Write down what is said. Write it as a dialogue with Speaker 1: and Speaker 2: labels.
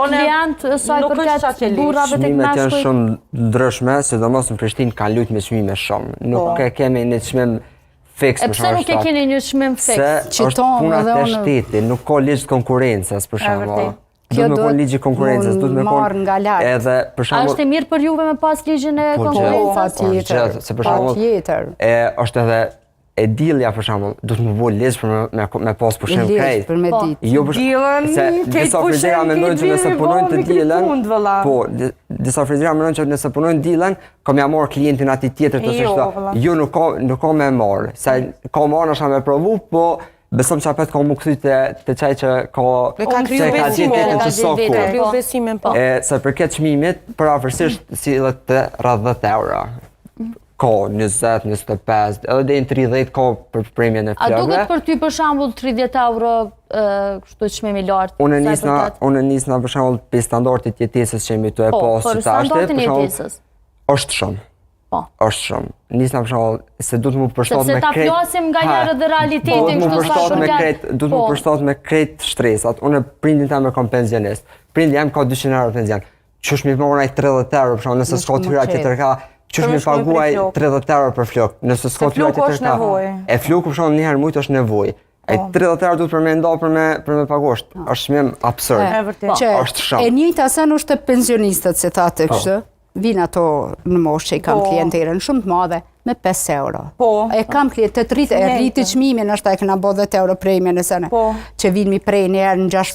Speaker 1: klientë sa i përket burrave tek
Speaker 2: Çmimet janë
Speaker 1: meshkujt?
Speaker 2: shumë ndryshme, sidomos në Prishtinë kanë luajtur me çmime shumë. Nuk e kemi një çmim fiks
Speaker 1: E pse nuk e keni një çmim fiks?
Speaker 2: Se është puna të shtetit, nuk ka ligj të konkurrencës për shembull. Duhet me konë ligji konkurrencës, duhet me konë
Speaker 3: nga lart.
Speaker 2: edhe për
Speaker 1: A
Speaker 2: shembull
Speaker 1: është e mirë për juve me pas ligjin e konkurrencës?
Speaker 3: Patjetër.
Speaker 2: se për shembull është edhe e dilja për shembull, duhet më bëj ligj për me pas pushim krejt.
Speaker 3: Për me ditë.
Speaker 2: Jo për se disa frizera mendojnë që nëse punojnë të dielën, po, disa frizera mendojnë që nëse punojnë dielën, kam ja marr klientin aty tjetër të thoshta. Jo, nuk ka më marr, se ka marr është me provu, po besoj që apet ka më kthy te çaj që ka
Speaker 4: kriju besimin po.
Speaker 2: Se përket çmimit, për afërsisht sillet të rreth 10 euro. Ka 20, 25, edhe deri në 30 ka për premien e flokëve.
Speaker 1: A duket për ty për shembull 30 euro kështu çmim i lartë?
Speaker 2: Unë nisna për shembull pe standardit jetesës që jemi tu e pasur
Speaker 1: për standardin e jetesës.
Speaker 2: Është shumë.
Speaker 1: Po.
Speaker 2: Është shumë. Nisna për shembull se duhet më përshtat me
Speaker 1: krejt. Sepse ta flasim nga njëra dhe realitetin
Speaker 2: kështu sa përket. Duhet më përshtat me krejt shtresat. Unë prindin tam e kam pensionist. Prindi jam ka 200 euro pension. Qysh mi morën ai 30 euro për shembull, nëse s'ka hyra tjetër ka qysh mi paguaj 30 euro për flok, nëse s'ka hyra tjetër ka. E floku për shembull një herë shumë është nevojë. Ai 30 euro duhet për me nda për me paguar. Është çmim absurd. Është shumë.
Speaker 3: E njëjta sa është te pensionistët se thatë kështu. Vinë ato në moshë që i kam klienterën shumë të madhe me 5 euro. E kam klientë të rriti çmimin, është e kena bë 10 euro premie nëse që vinë mi prej një herë në 6